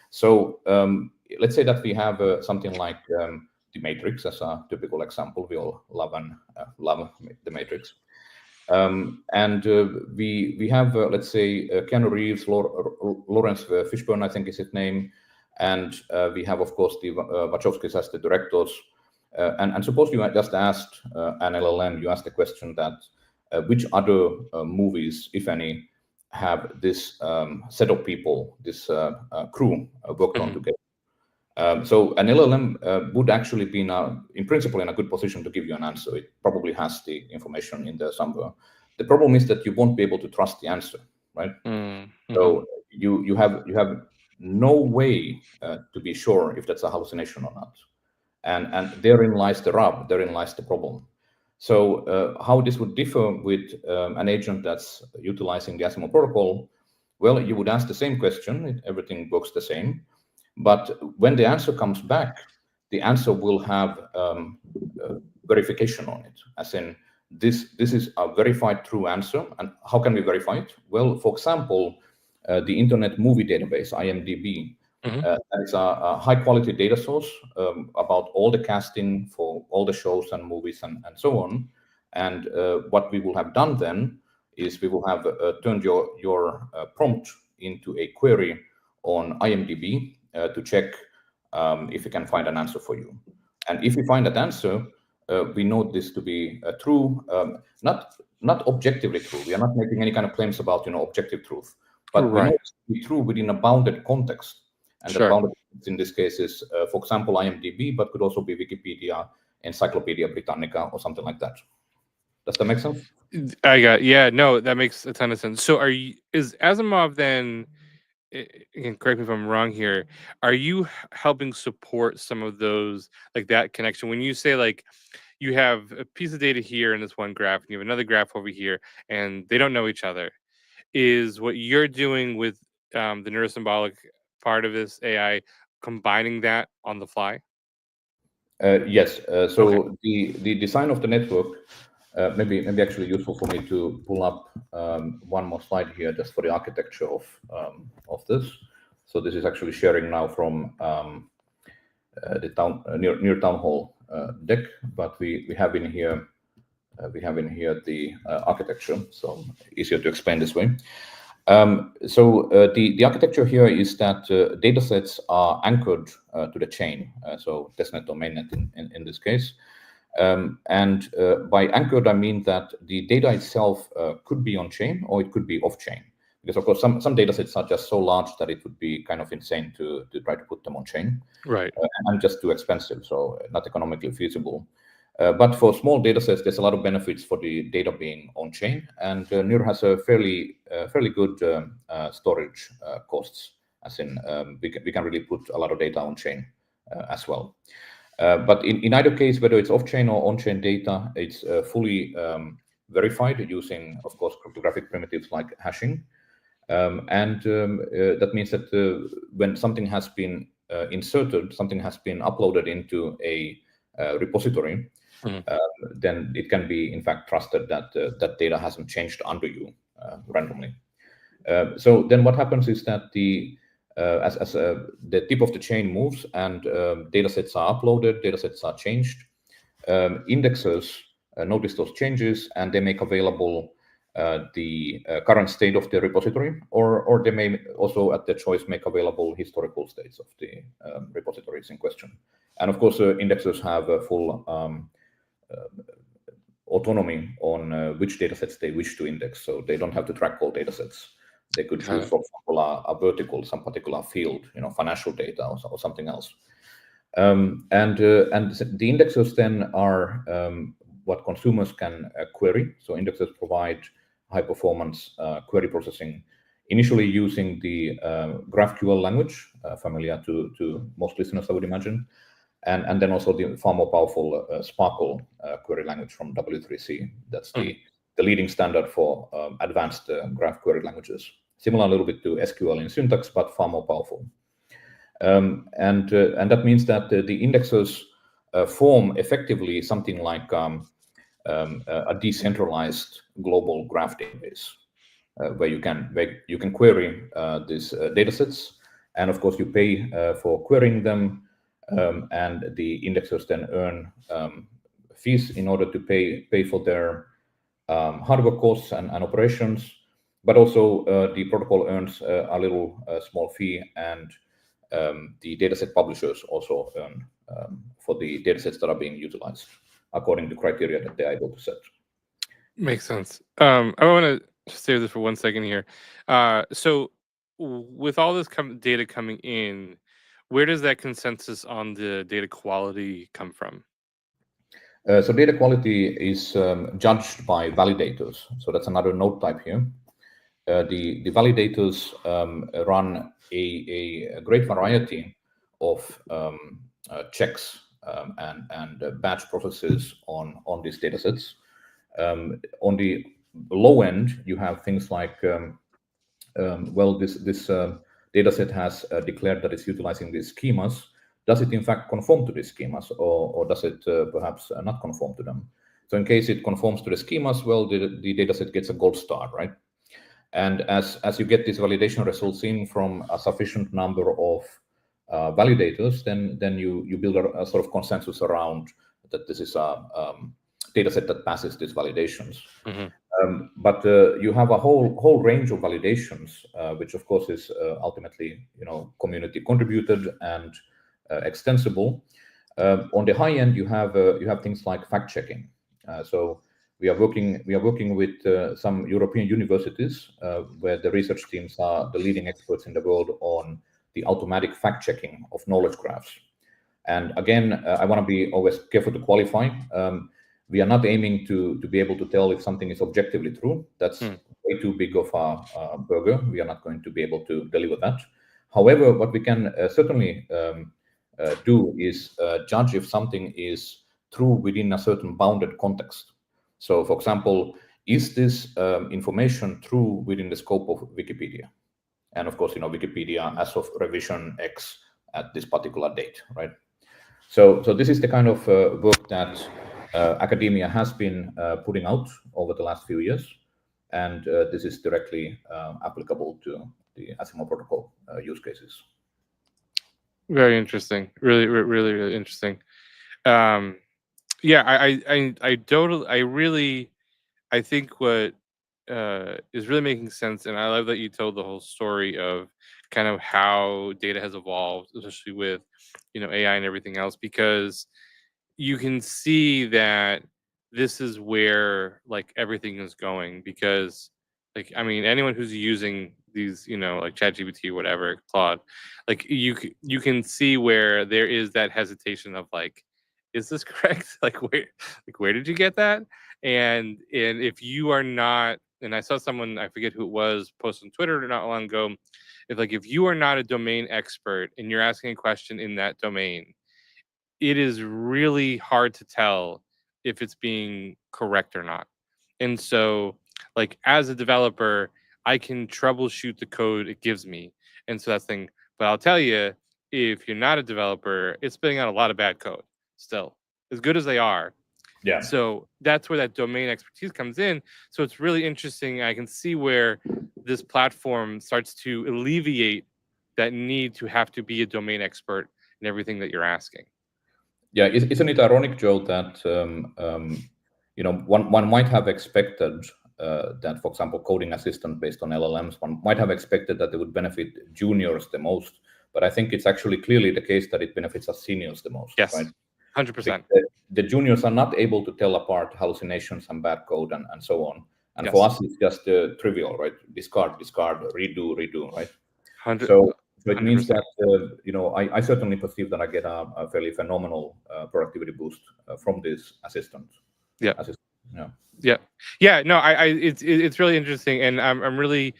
So let's say that we have something like The Matrix as a typical example. We all love The Matrix. And we have, let's say, Keanu Reeves, Lawrence Fishburne, I think is his name. And we have, of course, the Wachowskis as the directors. And suppose you just asked an LLM, you asked the question that which other movies, if any, have this set of people, this crew worked on together. So an LLM would actually be in principle in a good position to give you an answer. It probably has the information in there somewhere. The problem is that you won't be able to trust the answer, right? So you have no way to be sure if that's a hallucination or not. And therein lies the rub, therein lies the problem. So how this would differ with an agent that's utilizing the ASIMOV protocol, well, you would ask the same question, everything works the same. But when the answer comes back, the answer will have verification on it, as in this is a verified true answer. And how can we verify it? Well, for example, the Internet Movie Database, IMDb, that is a high-quality data source about all the casting for all the shows and movies and so on. And what we will have done then is we will have turned your prompt into a query on IMDb to check if we can find an answer for you. And if we find that answer, we know this to be true, not objectively true. We are not making any kind of claims about objective truth, but we know it to be true within a bounded context. And the bounded context in this case is, for example, IMDb, but could also be Wikipedia, Encyclopedia Britannica, or something like that. Does that make sense? No, that makes a ton of sense. So is Asimov then, and correct me if I'm wrong here, are you helping support some of those, like that connection? When you say like you have a piece of data here in this one graph and you have another graph over here and they don't know each other, is what you're doing with the neurosymbolic part of this AI combining that on the fly? Yes. So the design of the network, maybe actually useful for me to pull up one more slide here just for the architecture of this. So this is actually sharing now from the near town hall deck, but we have in here the architecture, so easier to explain this way. So the architecture here is that data sets are anchored to the chain, so testnet or mainnet in this case. And by anchored, I mean that the data itself could be on chain or it could be off chain. Because of course, some data sets are just so large that it would be kind of insane to try to put them on chain. Right. And just too expensive, so not economically feasible. But for small data sets, there's a lot of benefits for the data being on chain, and Neuro has a fairly good storage costs, as in we can really put a lot of data on chain as well. But in either case, whether it's off chain or on chain data, it's fully verified using, of course, cryptographic primitives like hashing. That means that when something has been inserted, something has been uploaded into a repository, then it can be, in fact, trusted that that data hasn't changed under you randomly. So then what happens is that as the tip of the chain moves and data sets are uploaded, data sets are changed, indexers notice those changes and they make available the current state of the repository, or they may also, at their choice, make available historical states of the repositories in question. And of course, indexers have a full autonomy on which datasets they wish to index, so they don't have to track all datasets. They could choose, for example, a vertical, some particular field, financial data or something else. And the indexers then are what consumers can query. So indexers provide high performance query processing, initially using the GraphQL language, familiar to most listeners, I would imagine. And then also the far more powerful Sparkle query language from W3C. That's the leading standard for advanced graph query languages. Similar a little bit to SQL in syntax, but far more powerful. And that means that the indexers form effectively something like a decentralized global graph database, where you can query these datasets, and of course you pay for querying them, and the indexers then earn fees in order to pay for their hardware costs and operations, but also the protocol earns a little small fee, and the dataset publishers also earn for the datasets that are being utilized according to criteria that they're able to set. Makes sense. I want to just stay with this for 1 second here. So with all this data coming in, where does that consensus on the data quality come from? So data quality is judged by validators. So that's another node type here. The validators run a great variety of checks and batch processes on these datasets. On the low end, you have things like, this dataset has declared that it's utilizing these schemas. Does it in fact conform to these schemas, or does it perhaps not conform to them? So in case it conforms to the schemas, well, the dataset gets a gold star, right? And as you get these validation results in from a sufficient number of validators, then you build a sort of consensus around that this is a dataset that passes these validations. But you have a whole range of validations, which of course is ultimately community contributed and extensible. On the high end, you have things like fact checking. So we are working with some European universities where the research teams are the leading experts in the world on the automatic fact checking of knowledge graphs. And again, I want to be always careful to qualify. We are not aiming to be able to tell if something is objectively true. That's way too big of a burger. We are not going to be able to deliver that. However, what we can certainly do is judge if something is true within a certain bounded context. So, for example, is this information true within the scope of Wikipedia? And of course, Wikipedia as of revision X at this particular date, right? So this is the kind of work that academia has been putting out over the last few years, and this is directly applicable to the ASIMOV protocol use cases. Very interesting. Really, really, really interesting. Yeah, I think what is really making sense, and I love that you told the whole story of kind of how data has evolved, especially with AI and everything else, because you can see that this is where like everything is going. Because like, I mean, anyone who's using these, like ChatGPT, whatever, Claude, like you can see where there is that hesitation of like, is this correct? Where did you get that? And if you are not, and I saw someone, I forget who it was, post on Twitter not long ago, if you are not a domain expert and you're asking a question in that domain, it is really hard to tell if it's being correct or not. And so, like, as a developer, I can troubleshoot the code it gives me. And so that's the thing. But I'll tell you, if you're not a developer, it's spitting out a lot of bad code still, as good as they are. Yeah. So that's where that domain expertise comes in. So it's really interesting. I can see where this platform starts to alleviate that need to have to be a domain expert in everything that you're asking. Yeah, isn't it ironic, Joe, that one might have expected that, for example, coding assistant based on LLMs, one might have expected that they would benefit juniors the most, but I think it's actually clearly the case that it benefits us seniors the most, Yes, right? 100%. The juniors are not able to tell apart hallucinations and bad code and so on. And Yes. for us, it's just trivial, right? Discard, redo, right? 100. So it means 100%. that I certainly perceive that I get a fairly phenomenal productivity boost from this assistant. Yeah. Yeah. Yeah. No, it's really interesting, and I'm really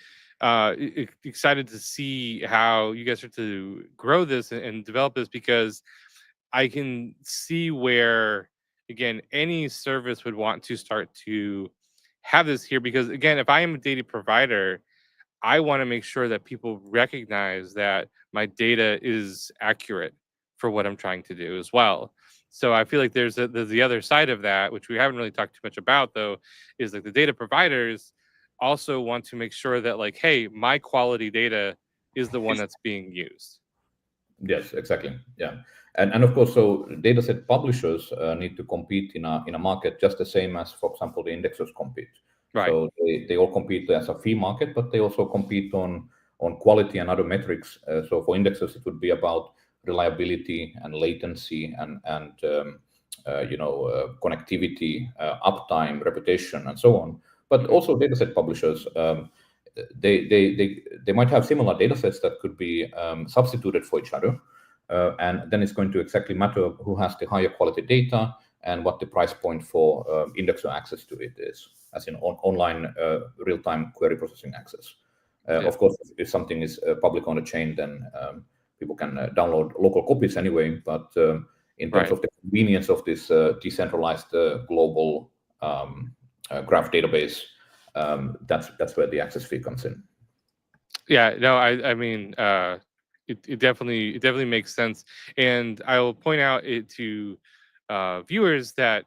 excited to see how you guys start to grow this and develop this, because I can see where, again, any service would want to start to have this here, because, again, if I am a data provider, I want to make sure that people recognize that my data is accurate for what I'm trying to do as well. So I feel like there's the other side of that, which we haven't really talked too much about, though, is like the data providers also want to make sure that, like, hey, my quality data is the one that's being used. Yes, exactly. Yeah, and of course, so dataset publishers need to compete in a market just the same as, for example, the indexers compete. Right. So they all compete as a fee market, but they also compete on quality and other metrics. So for indexers, it would be about reliability and latency and connectivity, uptime, reputation, and so on. But also dataset publishers. They might have similar data sets that could be substituted for each other. And then it's going to exactly matter who has the higher quality data and what the price point for indexer access to it is, as in online real-time query processing access. Of course, if something is public on the chain, then people can download local copies anyway. But in terms of the convenience of this decentralized global graph database, that's where the access fee comes in. Yeah, no, I mean, it definitely makes sense, and I will point out it to viewers that,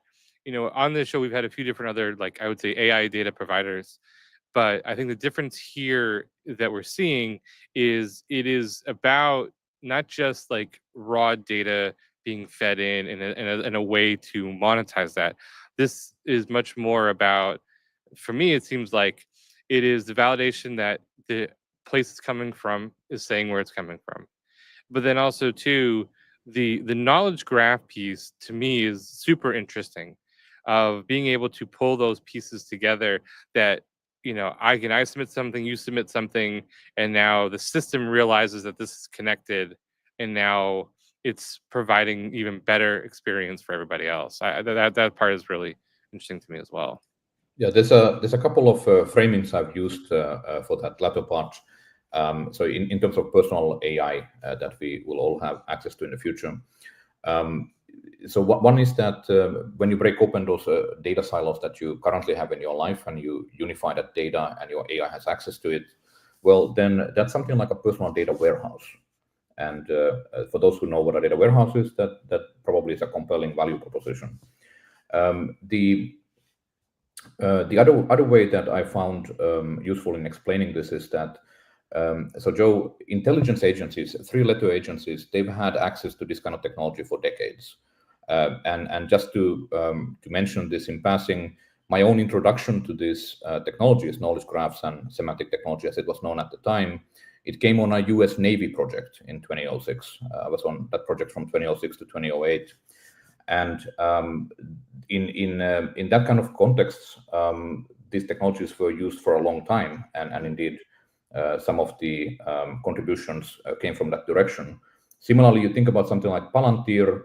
on this show we've had a few different other, like, I would say, AI data providers, but I think the difference here that we're seeing is it is about not just like raw data being fed in a way to monetize that. This is much more about, for me, it seems like it is the validation that the place it's coming from is saying where it's coming from. But then also too, the knowledge graph piece to me is super interesting, of being able to pull those pieces together, that I submit something, you submit something, and now the system realizes that this is connected, and now it's providing even better experience for everybody else. That part is really interesting to me as well. Yeah, there's a couple of framings I've used for that latter part. So in terms of personal AI that we will all have access to in the future. So one is that when you break open those data silos that you currently have in your life and you unify that data and your AI has access to it, well, then that's something like a personal data warehouse. And for those who know what a data warehouse is, that probably is a compelling value proposition. The other way that I found useful in explaining this is that, so Joe, intelligence agencies, three-letter agencies, they've had access to this kind of technology for decades. And just to mention this in passing, my own introduction to this technology is knowledge graphs and semantic technology, as it was known at the time. It came on a US Navy project in 2006. I was on that project from 2006 to 2008. And in that kind of context, these technologies were used for a long time, and indeed some of the contributions came from that direction. Similarly, you think about something like Palantir,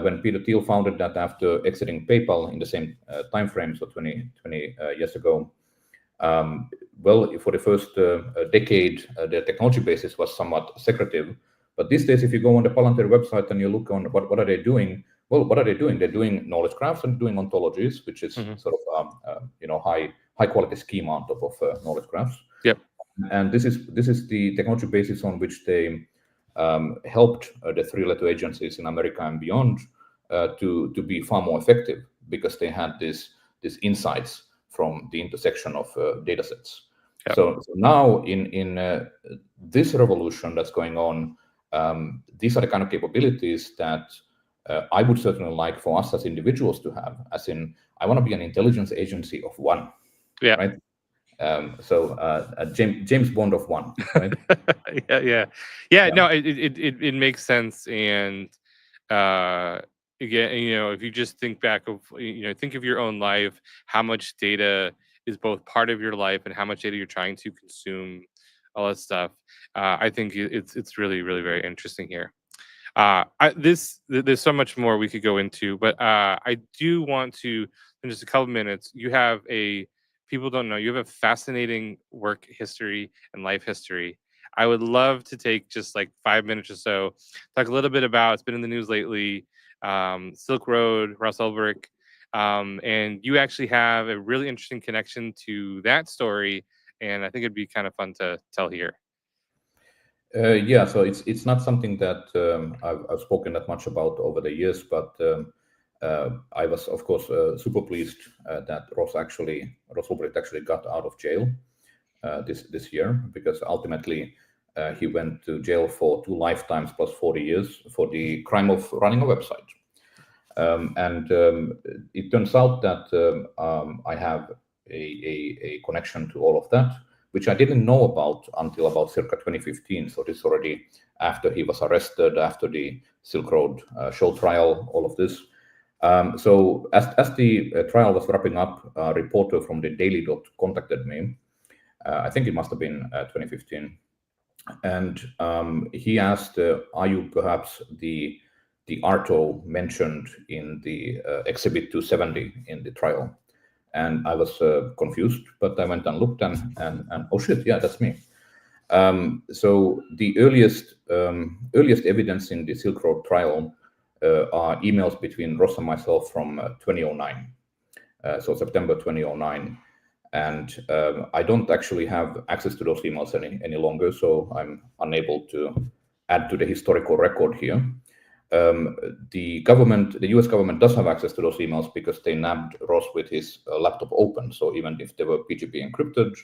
when Peter Thiel founded that after exiting PayPal in the same time frame, so 20 years ago. Well, for the first decade, the technology basis was somewhat secretive. But these days, if you go on the Palantir website and you look on what are they doing, Well, what are they doing? They're doing knowledge graphs and doing ontologies, which is Hmm. sort of high quality schema on top of knowledge graphs. Yep. And this is the technology basis on which they helped the three-letter agencies in America and beyond to be far more effective, because they had these insights from the intersection of data sets. Yep. So now in this revolution that's going on, these are the kind of capabilities that I would certainly like for us as individuals to have. As in, I want to be an intelligence agency of one, Yeah. right? James Bond of one, right? Yeah. Yeah, No, it makes sense. And again, if you just think back of, think of your own life, how much data is both part of your life and how much data you're trying to consume, all that stuff. I think it's really, really very interesting here. There's so much more we could go into, but I do want to, in just a couple minutes, people don't know, you have a fascinating work history and life history. I would love to take just like 5 minutes or so, talk a little bit about, it's been in the news lately, Silk Road, Ross Ulbricht, and you actually have a really interesting connection to that story, and I think it'd be kind of fun to tell here. yeah. So it's not something that I've spoken that much about over the years, but I was, of course, super pleased that Ross Ulbricht actually got out of jail this year, because ultimately he went to jail for 2 lifetimes plus 40 years for the crime of running a website. And it turns out that I have a connection to all of that, which I didn't know about until about circa 2015. So this already after he was arrested, after the Silk Road show trial, all of this. So as the trial was wrapping up, a reporter from the Daily Dot contacted me. I think it must have been 2015, and he asked, "Are you perhaps the Arto mentioned in the exhibit 270 in the trial?" And I was confused, but I went and looked, and oh shit, yeah, that's me. So the earliest evidence in the Silk Road trial are emails between Ross and myself from 2009, so September 2009. And I don't actually have access to those emails any longer, so I'm unable to add to the historical record here. The US government does have access to those emails because they nabbed Ross with his laptop open. So even if they were PGP encrypted,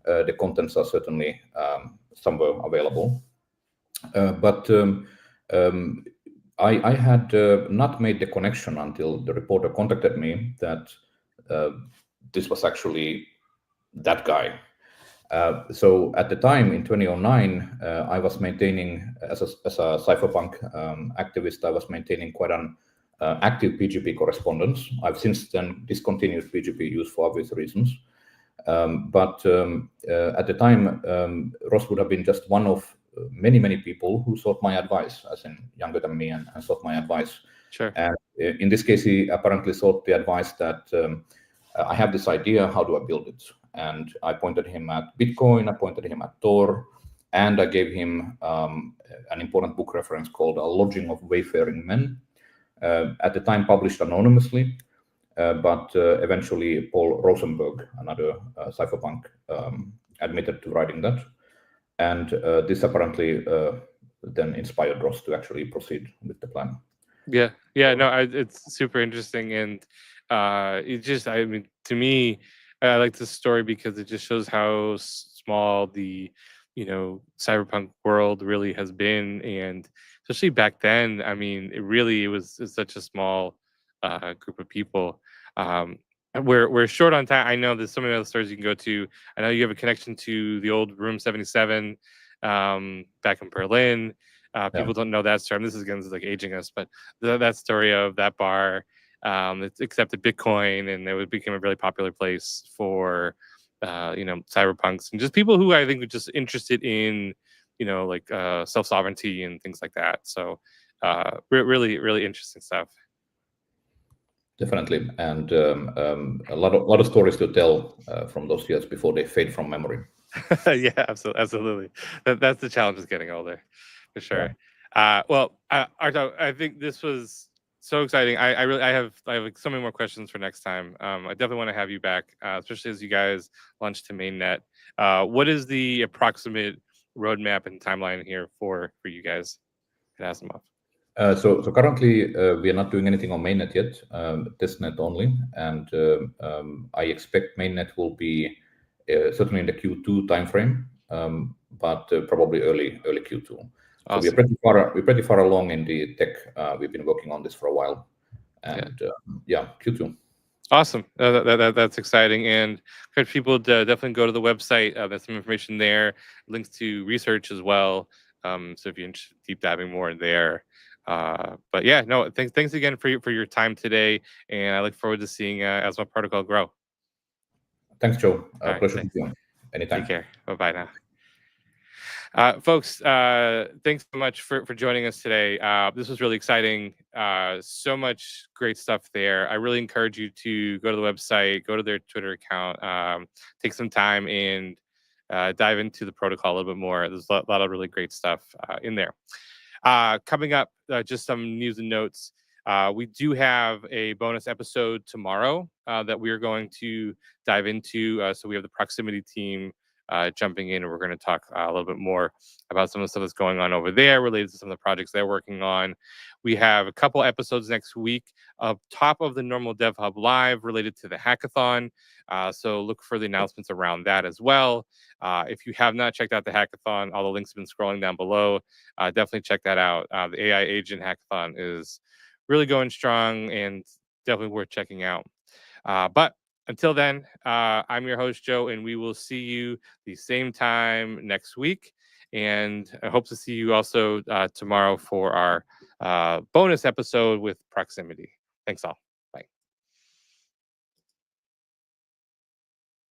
the contents are certainly somewhere available. But I had not made the connection until the reporter contacted me that this was actually that guy. So at the time in 2009, I was maintaining, as a cypherpunk activist, I was maintaining quite an active PGP correspondence. I've since then discontinued PGP use for obvious reasons. But at the time, Ross would have been just one of many people who sought my advice, as in younger than me, and sought my advice. Sure. And in this case, he apparently sought the advice that I have this idea, how do I build it? And I pointed him at Bitcoin, I pointed him at Tor, and I gave him an important book reference called A Lodging of Wayfaring Men, at the time published anonymously, but eventually Paul Rosenberg, another cypherpunk, admitted to writing that. And this apparently then inspired Ross to actually proceed with the plan. Yeah, no, it's super interesting, and it just, I mean, to me, I like this story because it just shows how small the, cyberpunk world really has been, and especially back then, I mean, it's such a small group of people. We're short on time. I know there's so many other stories you can go to. I know you have a connection to the old Room 77 back in Berlin. People don't know that story. This is like aging us, but that story of that bar that accepted Bitcoin, and it became a really popular place for cyberpunks and just people who I think were just interested in like self sovereignty and things like that. So really, really interesting stuff. Definitely, and a lot of stories to tell from those years before they fade from memory. Yeah, absolutely. That's the challenge of getting older, for sure. Well, Arto, I think this was So exciting! I have like so many more questions for next time. I definitely want to have you back, especially as you guys launch to mainnet. What is the approximate roadmap and timeline here for you guys at ASIMOV? So currently we are not doing anything on mainnet yet, testnet only, and I expect mainnet will be certainly in the Q2 timeframe, but probably early Q2. So Awesome. we're pretty far along in the tech. We've been working on this for a while, and Q2. Awesome. That's exciting. And encourage people to definitely go to the website. There's some information there, links to research as well. So if you're interested in deep diving more in there. But yeah, no, thanks again for your time today. And I look forward to seeing ASIMOV Protocol grow. Thanks, Joe. All right. Pleasure to Thanks. be on. Take Anytime. care. Bye-bye now. Folks, thanks so much for joining us today. This was really exciting. So much great stuff there. I really encourage you to go to the website, go to their Twitter account, take some time and dive into the protocol a little bit more. There's a lot of really great stuff in there. Coming up, just some news and notes. We do have a bonus episode tomorrow that we are going to dive into. So we have the proximity team jumping in, and we're going to talk a little bit more about some of the stuff that's going on over there related to some of the projects they're working on. We have a couple episodes next week of top of the normal DevHub Live related to the hackathon. So look for the announcements around that as well. If you have not checked out the hackathon, all the links have been scrolling down below. Definitely check that out. The AI Agent Hackathon is really going strong and definitely worth checking out. But until then, I'm your host, Joe, and we will see you the same time next week. And I hope to see you also tomorrow for our bonus episode with proximity. Thanks all.